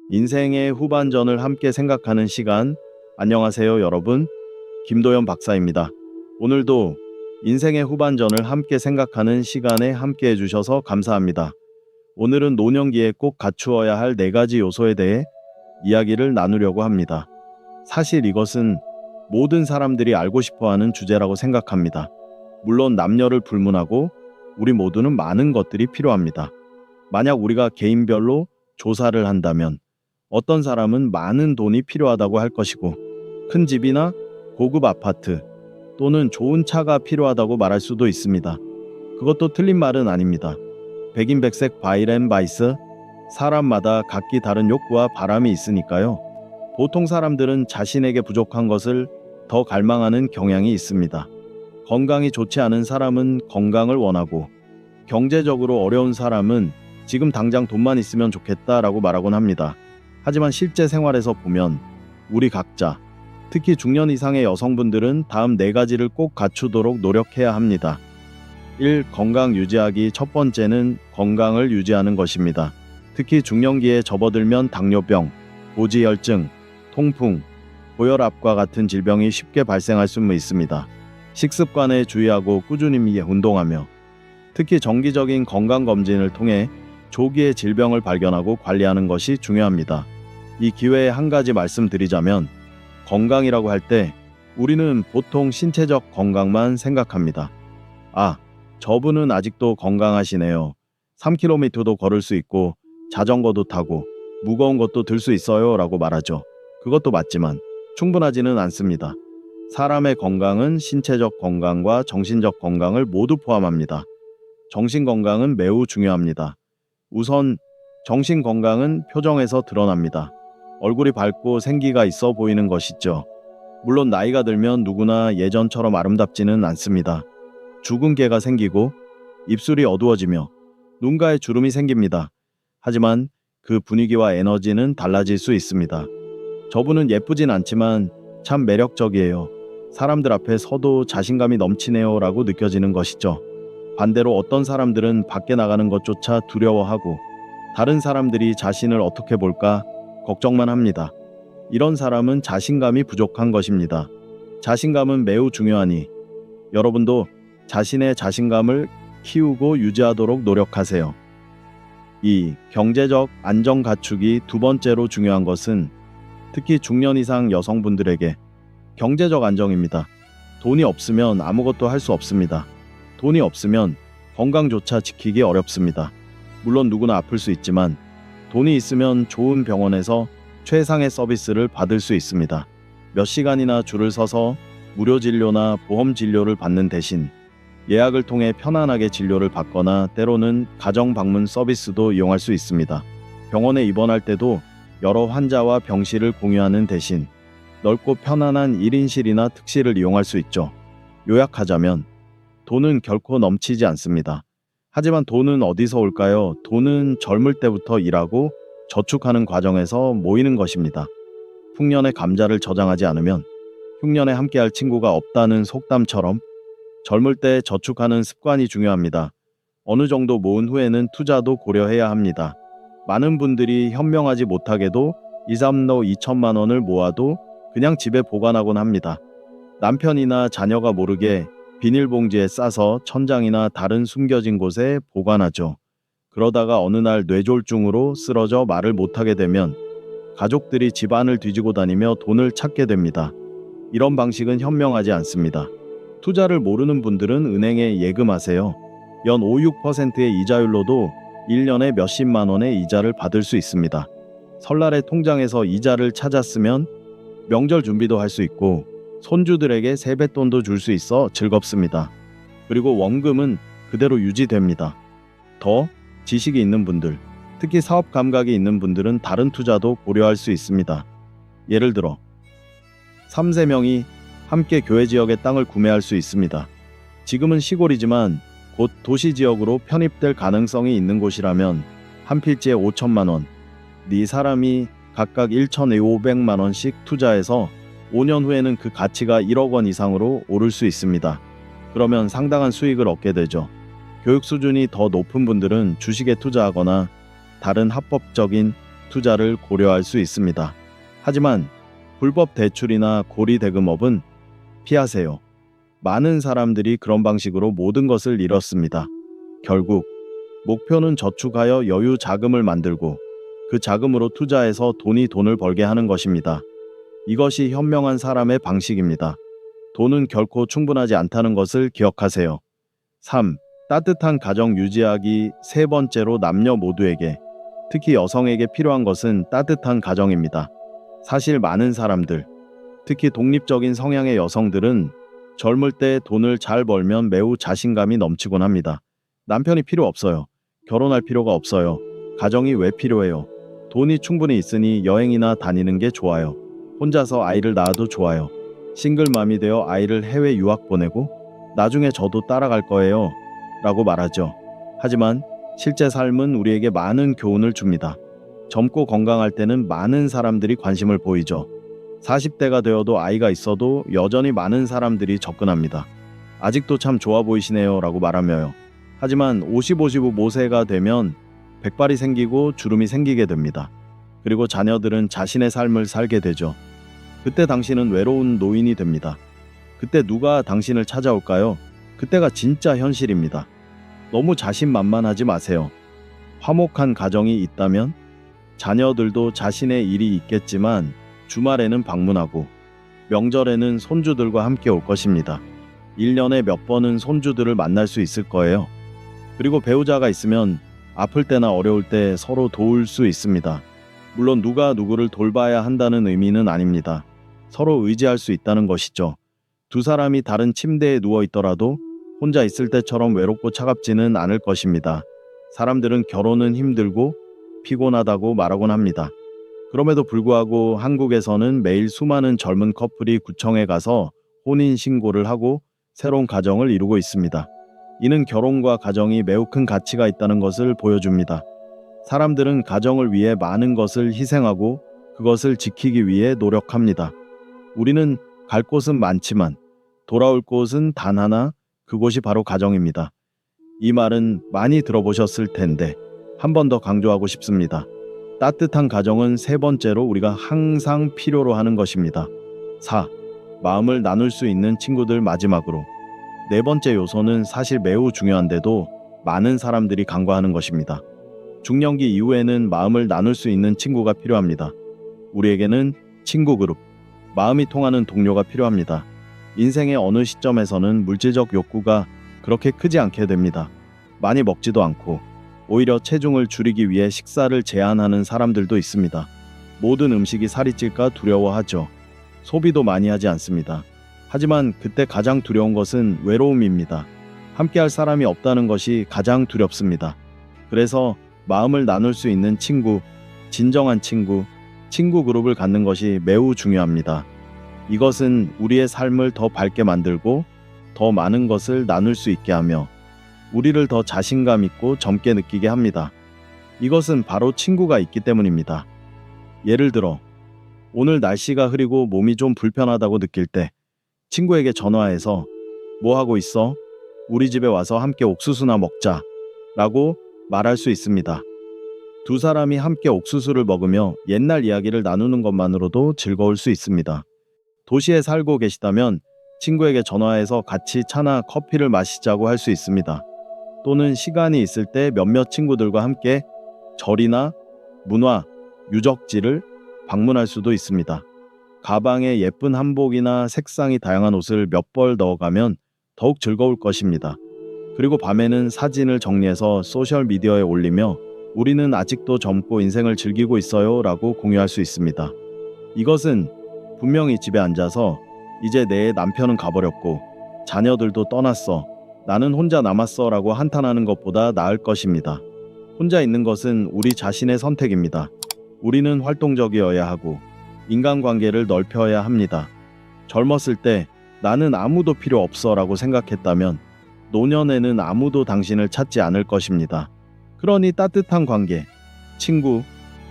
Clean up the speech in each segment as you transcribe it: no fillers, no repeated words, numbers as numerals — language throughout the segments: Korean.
인생의 후반전을 함께 생각하는 시간. 안녕하세요, 여러분. 김도현 박사입니다. 오늘도 인생의 후반전을 함께 생각하는 시간에 함께 해주셔서 감사합니다. 오늘은 노년기에 꼭 갖추어야 할 4가지 요소에 대해 이야기를 나누려고 합니다. 사실 이것은 모든 사람들이 알고 싶어하는 주제라고 생각합니다. 물론 남녀를 불문하고 우리 모두는 많은 것들이 필요합니다. 만약 우리가 개인별로 조사를 한다면 어떤 사람은 많은 돈이 필요하다고 할 것이고, 큰 집이나 고급 아파트 또는 좋은 차가 필요하다고 말할 수도 있습니다. 그것도 틀린 말은 아닙니다. 백인백색 바이렌바이스, 사람마다 각기 다른 욕구와 바람이 있으니까요. 보통 사람들은 자신에게 부족한 것을 더 갈망하는 경향이 있습니다. 건강이 좋지 않은 사람은 건강을 원하고, 경제적으로 어려운 사람은 지금 당장 돈만 있으면 좋겠다라고 말하곤 합니다. 하지만 실제 생활에서 보면 우리 각자, 특히 중년 이상의 여성분들은 다음 4가지를 꼭 갖추도록 노력해야 합니다. 1. 건강 유지하기. 첫 번째는 건강을 유지하는 것입니다. 특히 중년기에 접어들면 당뇨병, 고지혈증, 통풍, 고혈압과 같은 질병이 쉽게 발생할 수 있습니다. 식습관에 주의하고 꾸준히 운동하며, 특히 정기적인 건강검진을 통해 조기에 질병을 발견하고 관리하는 것이 중요합니다. 이 기회에 한 가지 말씀드리자면, 건강이라고 할 때 우리는 보통 신체적 건강만 생각합니다. 아, 저분은 아직도 건강하시네요. 3km도 걸을 수 있고 자전거도 타고 무거운 것도 들 수 있어요 라고 말하죠. 그것도 맞지만 충분하지는 않습니다. 사람의 건강은 신체적 건강과 정신적 건강을 모두 포함합니다. 정신 건강은 매우 중요합니다. 우선 정신 건강은 표정에서 드러납니다. 얼굴이 밝고 생기가 있어 보이는 것이죠. 물론 나이가 들면 누구나 예전처럼 아름답지는 않습니다. 죽은 깨가 생기고 입술이 어두워지며 눈가에 주름이 생깁니다. 하지만 그 분위기와 에너지는 달라질 수 있습니다. 저분은 예쁘진 않지만 참 매력적이에요. 사람들 앞에 서도 자신감이 넘치네요 라고 느껴지는 것이죠. 반대로 어떤 사람들은 밖에 나가는 것조차 두려워하고 다른 사람들이 자신을 어떻게 볼까 걱정만 합니다. 이런 사람은 자신감이 부족한 것입니다. 자신감은 매우 중요하니 여러분도 자신의 자신감을 키우고 유지하도록 노력하세요. 2. 경제적 안정 갖추기. 두 번째로 중요한 것은 특히 중년 이상 여성분들에게 경제적 안정입니다. 돈이 없으면 아무것도 할 수 없습니다. 돈이 없으면 건강조차 지키기 어렵습니다. 물론 누구나 아플 수 있지만 돈이 있으면 좋은 병원에서 최상의 서비스를 받을 수 있습니다. 몇 시간이나 줄을 서서 무료 진료나 보험 진료를 받는 대신 예약을 통해 편안하게 진료를 받거나 때로는 가정 방문 서비스도 이용할 수 있습니다. 병원에 입원할 때도 여러 환자와 병실을 공유하는 대신 넓고 편안한 1인실이나 특실을 이용할 수 있죠. 요약하자면 돈은 결코 넘치지 않습니다. 하지만 돈은 어디서 올까요? 돈은 젊을 때부터 일하고 저축하는 과정에서 모이는 것입니다. 흉년에 감자를 저장하지 않으면 흉년에 함께할 친구가 없다는 속담처럼 젊을 때 저축하는 습관이 중요합니다. 어느 정도 모은 후에는 투자도 고려해야 합니다. 많은 분들이 현명하지 못하게도 2, 3로 2천만 원을 모아도 그냥 집에 보관하곤 합니다. 남편이나 자녀가 모르게 비닐봉지에 싸서 천장이나 다른 숨겨진 곳에 보관하죠. 그러다가 어느 날 뇌졸중으로 쓰러져 말을 못하게 되면 가족들이 집안을 뒤지고 다니며 돈을 찾게 됩니다. 이런 방식은 현명하지 않습니다. 투자를 모르는 분들은 은행에 예금하세요. 연 5, 6%의 이자율로도 1년에 몇십만 원의 이자를 받을 수 있습니다. 설날에 통장에서 이자를 찾았으면 명절 준비도 할 수 있고 손주들에게 세뱃돈도 줄 수 있어 즐겁습니다. 그리고 원금은 그대로 유지됩니다. 더 지식이 있는 분들, 특히 사업 감각이 있는 분들은 다른 투자도 고려할 수 있습니다. 예를 들어 3세명이 함께 교회 지역의 땅을 구매할 수 있습니다. 지금은 시골이지만 곧 도시 지역으로 편입될 가능성이 있는 곳이라면 한 필지에 5천만 원, 4사람이 각각 1,500만 원씩 투자해서 5년 후에는 그 가치가 1억 원 이상으로 오를 수 있습니다. 그러면 상당한 수익을 얻게 되죠. 교육 수준이 더 높은 분들은 주식에 투자하거나 다른 합법적인 투자를 고려할 수 있습니다. 하지만 불법 대출이나 고리 대금업은 피하세요. 많은 사람들이 그런 방식으로 모든 것을 잃었습니다. 결국 목표는 저축하여 여유 자금을 만들고 그 자금으로 투자해서 돈을 벌게 하는 것입니다. 이것이 현명한 사람의 방식입니다. 돈은 결코 충분하지 않다는 것을 기억하세요. 3. 따뜻한 가정 유지하기. 세 번째로 남녀 모두에게, 특히 여성에게 필요한 것은 따뜻한 가정입니다. 사실 많은 사람들, 특히 독립적인 성향의 여성들은 젊을 때 돈을 잘 벌면 매우 자신감이 넘치곤 합니다. 남편이 필요 없어요. 결혼할 필요가 없어요. 가정이 왜 필요해요? 돈이 충분히 있으니 여행이나 다니는 게 좋아요. 혼자서 아이를 낳아도 좋아요. 싱글맘이 되어 아이를 해외 유학 보내고 나중에 저도 따라갈 거예요. 라고 말하죠. 하지만 실제 삶은 우리에게 많은 교훈을 줍니다. 젊고 건강할 때는 많은 사람들이 관심을 보이죠. 40대가 되어도 아이가 있어도 여전히 많은 사람들이 접근합니다. 아직도 참 좋아 보이시네요 라고 말하며요. 하지만 50, 모세가 되면 백발이 생기고 주름이 생기게 됩니다. 그리고 자녀들은 자신의 삶을 살게 되죠. 그때 당신은 외로운 노인이 됩니다. 그때 누가 당신을 찾아올까요? 그때가 진짜 현실입니다. 너무 자신만만하지 마세요. 화목한 가정이 있다면 자녀들도 자신의 일이 있겠지만 주말에는 방문하고 명절에는 손주들과 함께 올 것입니다. 1년에 몇 번은 손주들을 만날 수 있을 거예요. 그리고 배우자가 있으면 아플 때나 어려울 때 서로 도울 수 있습니다. 물론 누가 누구를 돌봐야 한다는 의미는 아닙니다. 서로 의지할 수 있다는 것이죠. 두 사람이 다른 침대에 누워 있더라도 혼자 있을 때처럼 외롭고 차갑지는 않을 것입니다. 사람들은 결혼은 힘들고 피곤하다고 말하곤 합니다. 그럼에도 불구하고 한국에서는 매일 수많은 젊은 커플이 구청에 가서 혼인 신고를 하고 새로운 가정을 이루고 있습니다. 이는 결혼과 가정이 매우 큰 가치가 있다는 것을 보여줍니다. 사람들은 가정을 위해 많은 것을 희생하고 그것을 지키기 위해 노력합니다. 우리는 갈 곳은 많지만 돌아올 곳은 단 하나, 그곳이 바로 가정입니다. 이 말은 많이 들어보셨을 텐데 한 번 더 강조하고 싶습니다. 따뜻한 가정은 세 번째로 우리가 항상 필요로 하는 것입니다. 4. 마음을 나눌 수 있는 친구들. 마지막으로 네 번째 요소는 사실 매우 중요한데도 많은 사람들이 간과하는 것입니다. 중년기 이후에는 마음을 나눌 수 있는 친구가 필요합니다. 우리에게는 친구 그룹, 마음이 통하는 동료가 필요합니다. 인생의 어느 시점에서는 물질적 욕구가 그렇게 크지 않게 됩니다. 많이 먹지도 않고 오히려 체중을 줄이기 위해 식사를 제한하는 사람들도 있습니다. 모든 음식이 살이 찔까 두려워하죠. 소비도 많이 하지 않습니다. 하지만 그때 가장 두려운 것은 외로움입니다. 함께할 사람이 없다는 것이 가장 두렵습니다. 그래서 마음을 나눌 수 있는 친구, 진정한 친구, 친구 그룹을 갖는 것이 매우 중요합니다. 이것은 우리의 삶을 더 밝게 만들고 더 많은 것을 나눌 수 있게 하며 우리를 더 자신감 있고 젊게 느끼게 합니다. 이것은 바로 친구가 있기 때문입니다. 예를 들어 오늘 날씨가 흐리고 몸이 좀 불편하다고 느낄 때 친구에게 전화해서 뭐 하고 있어? 우리 집에 와서 함께 옥수수나 먹자 라고 말할 수 있습니다. 두 사람이 함께 옥수수를 먹으며 옛날 이야기를 나누는 것만으로도 즐거울 수 있습니다. 도시에 살고 계시다면 친구에게 전화해서 같이 차나 커피를 마시자고 할 수 있습니다. 또는 시간이 있을 때 몇몇 친구들과 함께 절이나 문화, 유적지를 방문할 수도 있습니다. 가방에 예쁜 한복이나 색상이 다양한 옷을 몇 벌 넣어가면 더욱 즐거울 것입니다. 그리고 밤에는 사진을 정리해서 소셜미디어에 올리며 우리는 아직도 젊고 인생을 즐기고 있어요 라고 공유할 수 있습니다. 이것은 분명히 집에 앉아서 이제 내 남편은 가버렸고 자녀들도 떠났어. 나는 혼자 남았어 라고 한탄하는 것보다 나을 것입니다. 혼자 있는 것은 우리 자신의 선택입니다. 우리는 활동적이어야 하고 인간관계를 넓혀야 합니다. 젊었을 때 나는 아무도 필요 없어 라고 생각했다면 노년에는 아무도 당신을 찾지 않을 것입니다. 그러니 따뜻한 관계, 친구,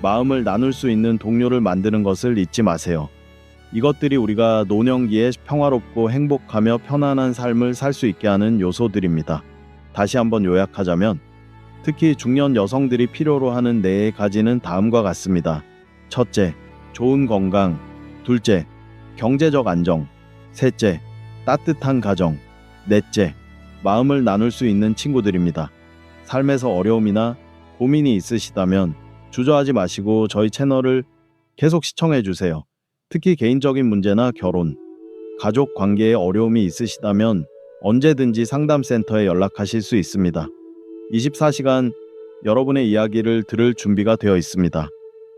마음을 나눌 수 있는 동료를 만드는 것을 잊지 마세요. 이것들이 우리가 노년기에 평화롭고 행복하며 편안한 삶을 살 수 있게 하는 요소들입니다. 다시 한번 요약하자면 특히 중년 여성들이 필요로 하는 4가지는 다음과 같습니다. 첫째, 좋은 건강. 둘째, 경제적 안정. 셋째, 따뜻한 가정. 넷째, 마음을 나눌 수 있는 친구들입니다. 삶에서 어려움이나 고민이 있으시다면 주저하지 마시고 저희 채널을 계속 시청해 주세요. 특히 개인적인 문제나 결혼, 가족 관계에 어려움이 있으시다면 언제든지 상담센터에 연락하실 수 있습니다. 24시간 여러분의 이야기를 들을 준비가 되어 있습니다.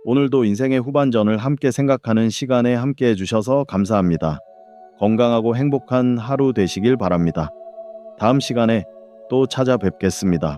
오늘도 인생의 후반전을 함께 생각하는 시간에 함께 해주셔서 감사합니다. 건강하고 행복한 하루 되시길 바랍니다. 다음 시간에 또 찾아뵙겠습니다.